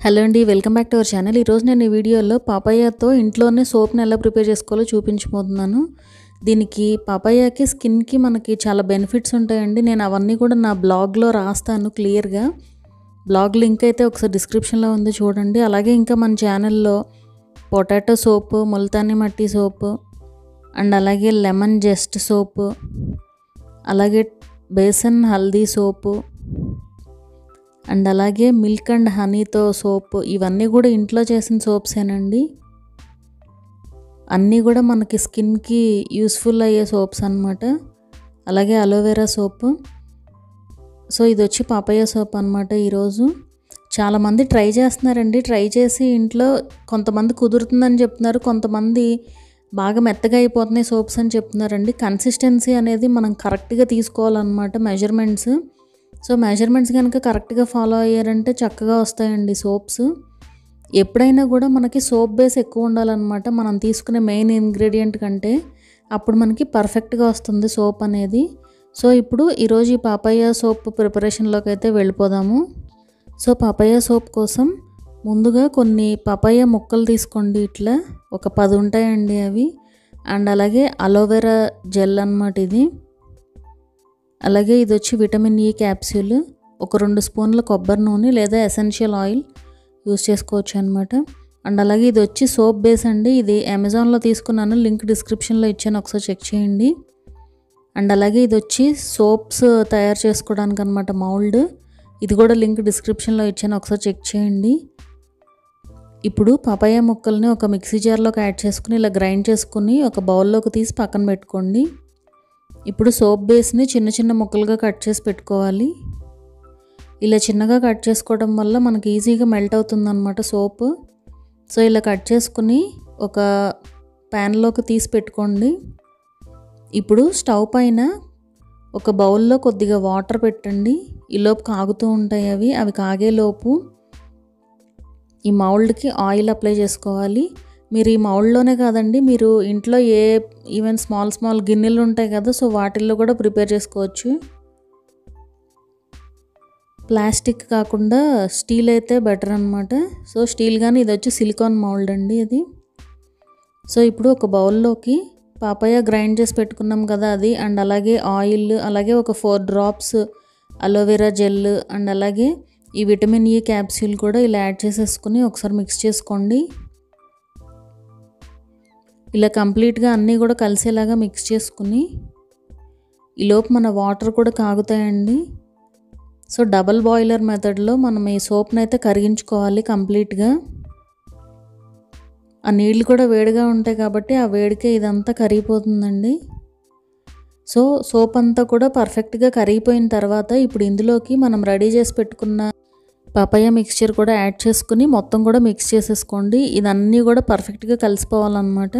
Hello అండి, welcome back to our channel. ఈరోజు నేను ఈ వీడియోలో పాపాయాతో ఇంట్లోనే సోప్ని ఎలా ప్రిపేర్ చేసుకోవాలో చూపించబోతున్నాను. దీనికి పాపాయాకి స్కిన్కి మనకి చాలా బెనిఫిట్స్ ఉంటాయండి. నేను అవన్నీ కూడా నా బ్లాగ్లో రాస్తాను క్లియర్గా. బ్లాగ్ లింక్ అయితే ఒకసారి డిస్క్రిప్షన్లో ఉంది, చూడండి. అలాగే ఇంకా మన ఛానల్లో పొటాటో సోపు, ముల్తానీ మట్టి సోపు అండ్ అలాగే లెమన్ జెస్ట్ సోపు, అలాగే బేసన్ హల్దీ సోపు అండ్ అలాగే మిల్క్ అండ్ హనీతో సోప్, ఇవన్నీ కూడా ఇంట్లో చేసిన సోప్సేనండి. అన్నీ కూడా మనకి స్కిన్కి యూస్ఫుల్ అయ్యే సోప్స్ అనమాట. అలాగే అలోవెరా సోపు. సో ఇది వచ్చి పాపాయా సోప్ అనమాట. ఈరోజు చాలామంది ట్రై చేస్తున్నారండి. ట్రై చేసి ఇంట్లో కొంతమంది కుదురుతుందని చెప్తున్నారు, కొంతమంది బాగా మెత్తగా అయిపోతున్నాయి సోప్స్ అని చెప్తున్నారండి. కన్సిస్టెన్సీ అనేది మనం కరెక్ట్గా తీసుకోవాలన్నమాట, మెజర్మెంట్స్. సో మెజర్మెంట్స్ కనుక కరెక్ట్గా ఫాలో అయ్యారంటే చక్కగా వస్తాయండి సోప్స్. ఎప్పుడైనా కూడా మనకి సోప్ బేస్ ఎక్కువ ఉండాలన్నమాట మనం తీసుకునే మెయిన్ ఇంగ్రీడియంట్ కంటే. అప్పుడు మనకి పర్ఫెక్ట్గా వస్తుంది సోప్ అనేది. సో ఇప్పుడు ఈరోజు ఈ పాపాయా సోప్ ప్రిపరేషన్లోకి అయితే వెళ్ళిపోదాము. సో పాపాయా సోప్ కోసం ముందుగా కొన్ని పాపాయా ముక్కలు తీసుకోండి. ఇట్లా ఒక 10 ఉంటాయండి అవి. అండ్ అలాగే అలోవెరా జెల్ అన్నమాట ఇది. అలాగే ఇది వచ్చి విటమిన్ ఈ క్యాప్సూల్, ఒక 2 స్పూన్ల కొబ్బరి నూనె లేదా ఎసెన్షియల్ ఆయిల్ యూస్ చేసుకోవచ్చు అనమాట. అండ్ అలాగే ఇది వచ్చి సోప్ బేస్ అండి. ఇది అమెజాన్లో తీసుకున్నాను, లింక్ డిస్క్రిప్షన్లో ఇచ్చాను, ఒకసారి చెక్ చేయండి. అండ్ అలాగే ఇది వచ్చి సోప్స్ తయారు చేసుకోవడానికి అనమాట, మౌల్డ్. ఇది కూడా లింక్ డిస్క్రిప్షన్లో ఇచ్చాను, ఒకసారి చెక్ చేయండి. ఇప్పుడు పాపాయా ముక్కల్ని ఒక మిక్సీ జార్లోకి యాడ్ చేసుకుని ఇలా గ్రైండ్ చేసుకుని ఒక బౌల్లోకి తీసి పక్కన పెట్టుకోండి. ఇప్పుడు సోప్ బేస్ని చిన్న చిన్న ముక్కలుగా కట్ చేసి పెట్టుకోవాలి. ఇలా చిన్నగా కట్ చేసుకోవడం వల్ల మనకి ఈజీగా మెల్ట్ అవుతుంది అనమాట సోప్. సో ఇలా కట్ చేసుకుని ఒక ప్యాన్లోకి తీసి పెట్టుకోండి. ఇప్పుడు స్టవ్ పైన ఒక బౌల్లో కొద్దిగా వాటర్ పెట్టండి. ఈలోపు కాగుతూ ఉంటాయి అవి కాగేలోపు ఈ మౌల్డ్కి ఆయిల్ అప్లై చేసుకోవాలి. మీరు ఈ మౌల్డ్లోనే కాదండి, మీరు ఇంట్లో ఈవెన్ స్మాల్ గిన్నెలు ఉంటాయి కదా, సో వాటిల్లో కూడా ప్రిపేర్ చేసుకోవచ్చు. ప్లాస్టిక్ కాకుండా స్టీల్ అయితే బెటర్ అనమాట. సో స్టీల్ కానీ, ఇది వచ్చి సిలికాన్ మౌల్డ్ అండి ఇది. సో ఇప్పుడు ఒక బౌల్లోకి పాపాయా గ్రైండ్ చేసి పెట్టుకున్నాం కదా అది, అండ్ అలాగే ఆయిల్, అలాగే ఒక 4 డ్రాప్స్ అలోవెరా జెల్ అండ్ అలాగే ఈ విటమిన్ ఈ క్యాప్సూల్ కూడా ఇలా యాడ్ చేసేసుకుని ఒకసారి మిక్స్ చేసుకోండి. ఇలా కంప్లీట్గా అన్నీ కూడా కలిసేలాగా మిక్స్ చేసుకుని ఈలోపు మన వాటర్ కూడా కాగుతాయండి. సో డబల్ బాయిలర్ మెథడ్లో మనం ఈ సోప్ని అయితే కరిగించుకోవాలి కంప్లీట్గా. ఆ నీళ్ళు కూడా వేడిగా ఉంటాయి కాబట్టి ఆ వేడికే ఇదంతా కరిగిపోతుందండి. సో సోప్ అంతా కూడా పర్ఫెక్ట్గా కరిగిపోయిన తర్వాత ఇప్పుడు ఇందులోకి మనం రెడీ చేసి పెట్టుకున్న పాపాయా మిక్స్చర్ కూడా యాడ్ చేసుకుని మొత్తం కూడా మిక్స్ చేసేసుకోండి. ఇదన్నీ కూడా పర్ఫెక్ట్గా కలిసిపోవాలన్నమాట.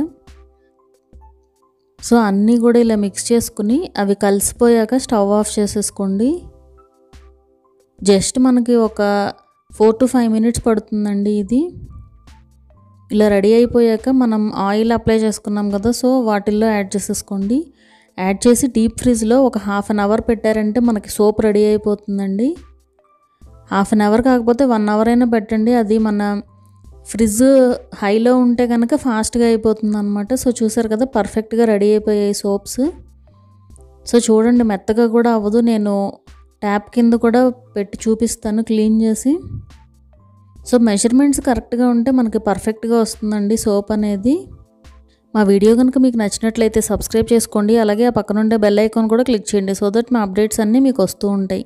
సో అన్నీ కూడా ఇలా మిక్స్ చేసుకుని అవి కలిసిపోయాక స్టవ్ ఆఫ్ చేసేసుకోండి. జస్ట్ మనకి ఒక 4 to 5 minutes పడుతుందండి ఇది. ఇలా రెడీ అయిపోయాక మనం ఆయిల్ అప్లై చేసుకున్నాం కదా, సో వాటిల్లో యాడ్ చేసేసుకోండి. యాడ్ చేసి డీప్ ఫ్రిడ్జ్లో ఒక 1/2 hour పెట్టారంటే మనకి సోప్ రెడీ అయిపోతుందండి. 1/2 hour కాకపోతే 1 hour అయినా పెట్టండి. అది మన ఫ్రిడ్జ్ హైలో ఉంటే కనుక ఫాస్ట్గా అయిపోతుంది అనమాట. సో చూసారు కదా, పర్ఫెక్ట్గా రెడీ అయిపోయాయి సోప్స్. సో చూడండి, మెత్తగా కూడా అవ్వదు. నేను ట్యాప్ కింద కూడా పెట్టి చూపిస్తాను క్లీన్ చేసి. సో మెజర్మెంట్స్ కరెక్ట్గా ఉంటే మనకి పర్ఫెక్ట్గా వస్తుందండి సోప్ అనేది. మా వీడియో కనుక మీకు నచ్చినట్లయితే సబ్స్క్రైబ్ చేసుకోండి. అలాగే ఆ పక్కన ఉండే బెల్ ఐకాన్ కూడా క్లిక్ చేయండి, సో దట్ మా అప్డేట్స్ అన్నీ మీకు వస్తూ ఉంటాయి.